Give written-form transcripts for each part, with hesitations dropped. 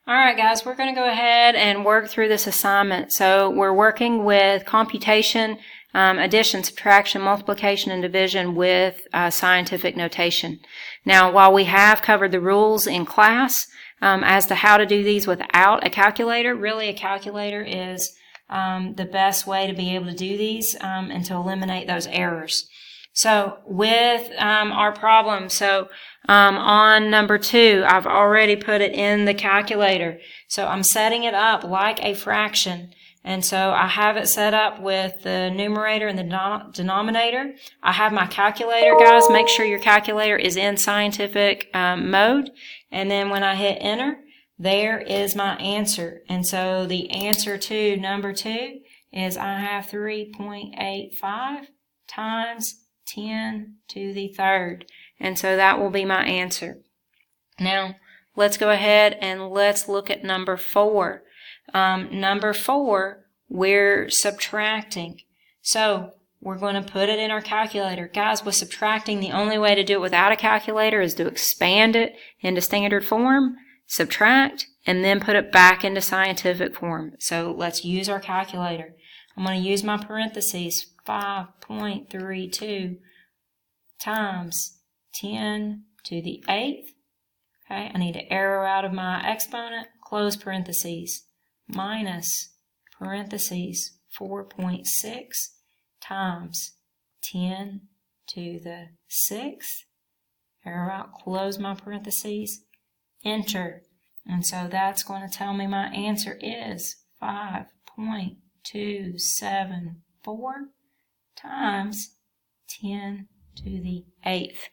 All right, guys, we're going to go ahead and work through this assignment. So we're working with computation, addition, subtraction, multiplication, and division with scientific notation. Now, while we have covered the rules in class as to how to do these without a calculator, really a calculator is the best way to be able to do these and to eliminate those errors. So with our problem, on number 2, I've already put it in the calculator. So I'm setting it up like a fraction. And so I have it set up with the numerator and the denominator. I have my calculator, guys. Make sure your calculator is in scientific mode. And then when I hit enter, there is my answer. And so the answer to number 2 is I have 3.85 times 10 to the third. And so that will be my answer. Now, let's go ahead and let's look at number 4. Number 4, we're subtracting. So we're going to put it in our calculator. Guys, with subtracting, the only way to do it without a calculator is to expand it into standard form, subtract, and then put it back into scientific form. So let's use our calculator. I'm going to use my parentheses, 5.32 times 10 to the 8th. Okay, I need to arrow out of my exponent, close parentheses, minus parentheses 4.6 times 10 to the 6th. Arrow out, close my parentheses, enter. And so that's going to tell me my answer is 5.274 times 10 to the 8th.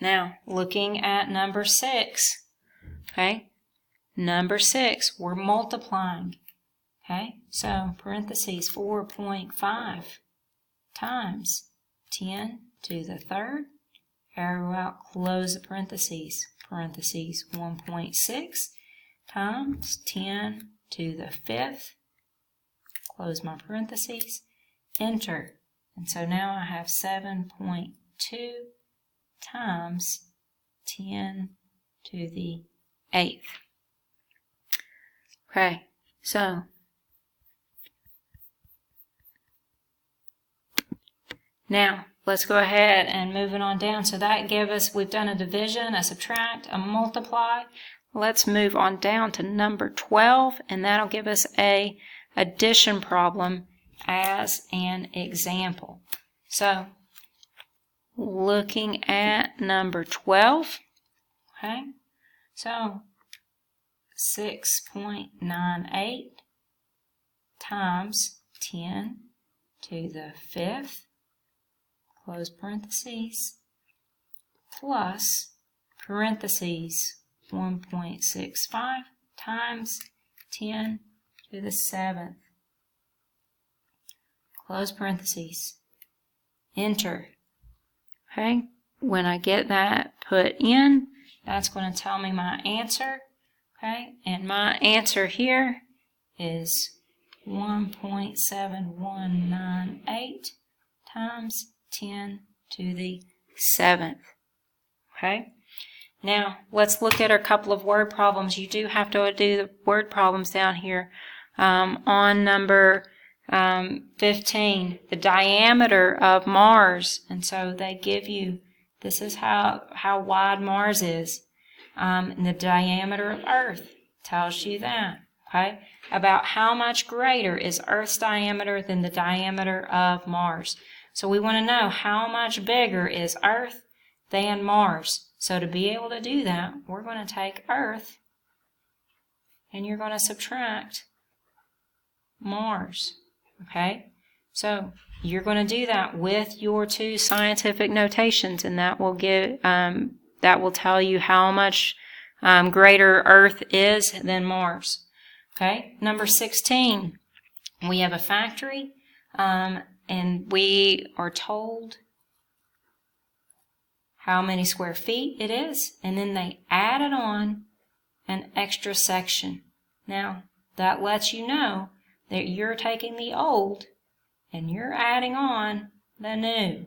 Now, looking at number 6, okay, number 6, we're multiplying, okay, so parentheses 4.5 times 10 to the third, arrow out, close the parentheses, 1.6 times 10 to the 5th, close my parentheses, enter. And so now I have 7.2 times 10 to the 8th. Okay, so now let's go ahead and move it on down. So that gave us, we've done a division, a subtract, a multiply. Let's move on down to number 12, and that'll give us a addition problem as an example. So looking at number 12, okay, so 6.98 times 10 to the 5th, close parentheses, plus parentheses 1.65 times 10 to the 7th, close parentheses, enter. Okay, when I get that put in, that's going to tell me my answer. Okay, and my answer here is 1.7198 times 10 to the 7th. Okay, now let's look at a couple of word problems. You do have to do the word problems down here. On number 15, the diameter of Mars, and so they give you, this is how wide Mars is, and the diameter of Earth tells you that, okay, about how much greater is Earth's diameter than the diameter of Mars. So we want to know how much bigger is Earth than Mars. So to be able to do that, we're going to take Earth and you're going to subtract Mars. Okay, so you're going to do that with your 2 scientific notations, and that will tell you how much greater Earth is than Mars. Okay, number 16, we have a factory, and we are told how many square feet it is, and then they added on an extra section. Now, that lets you know that you're taking the old and you're adding on the new.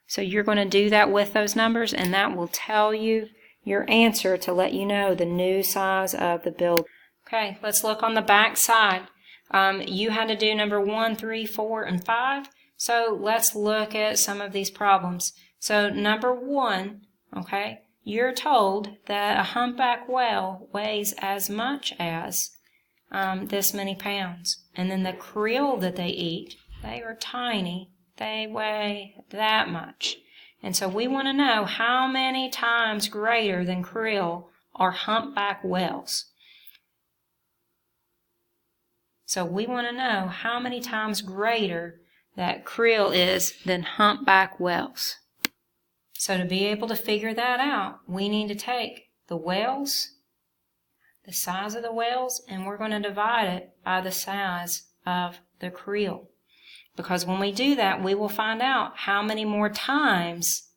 So you're going to do that with those numbers, and that will tell you your answer to let you know the new size of the building. Okay, let's look on the back side. You had to do number 1, 3, 4, and 5. So let's look at some of these problems. So number 1, okay, you're told that a humpback whale weighs as much as this many pounds. And then the krill that they eat, they are tiny. They weigh that much. And so we want to know how many times greater than krill are humpback whales. So we want to know how many times greater that krill is than humpback whales. So to be able to figure that out, we need to take the whales, the size of the whales, and we're going to divide it by the size of the krill. Because when we do that, we will find out how many more times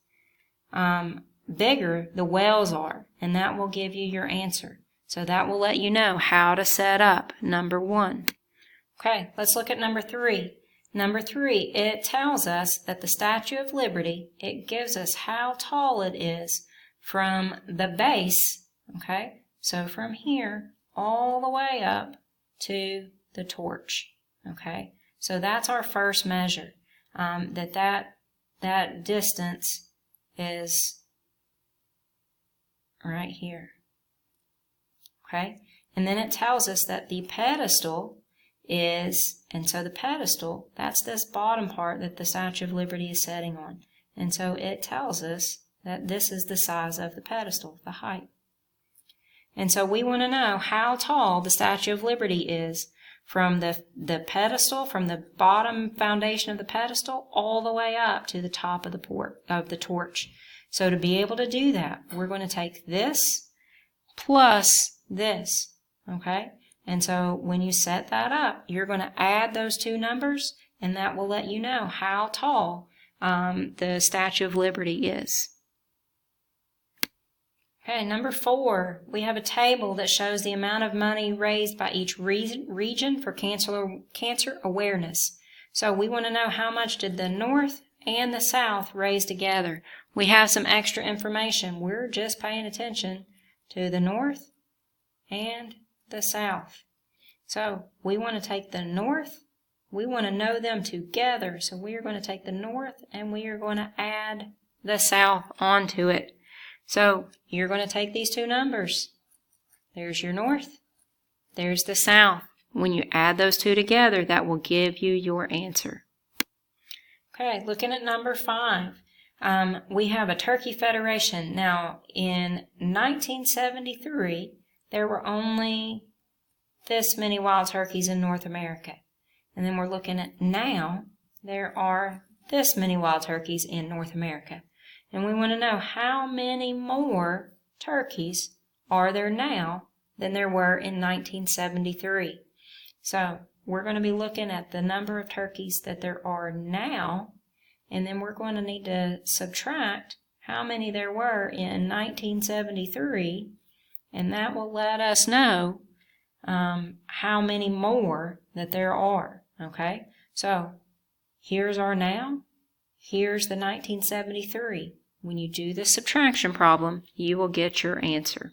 bigger the whales are, and that will give you your answer. So that will let you know how to set up number 1. Okay, let's look at number 3. Number 3, it tells us that the Statue of Liberty, it gives us how tall it is from the base, okay, so from here all the way up to the torch, okay. So that's our first measure, that distance is right here, okay. And then it tells us that the pedestal is, and so the pedestal, that's this bottom part that the Statue of Liberty is sitting on. And so it tells us that this is the size of the pedestal, the height. And so we want to know how tall the Statue of Liberty is from the pedestal, from the bottom foundation of the pedestal, all the way up to the top of the torch. So to be able to do that, we're going to take this plus this, okay? And so when you set that up, you're going to add those two numbers, and that will let you know how tall the Statue of Liberty is. Okay, number 4, we have a table that shows the amount of money raised by each region for cancer awareness. So we want to know how much did the North and the South raise together. We have some extra information. We're just paying attention to the North and the South. So we want to take the North, we want to know them together, so we are going to take the North and we are going to add the South onto it. So you're going to take these two numbers. There's your North, there's the South. When you add those two together, that will give you your answer. Okay, looking at number 5. We have a turkey federation. Now, in 1973, there were only this many wild turkeys in North America. And then we're looking at now, there are this many wild turkeys in North America. And we want to know how many more turkeys are there now than there were in 1973. So we're going to be looking at the number of turkeys that there are now, and then we're going to need to subtract how many there were in 1973, and that will let us know how many more that there are, okay? So here's our now, here's the 1973. When you do the subtraction problem, you will get your answer.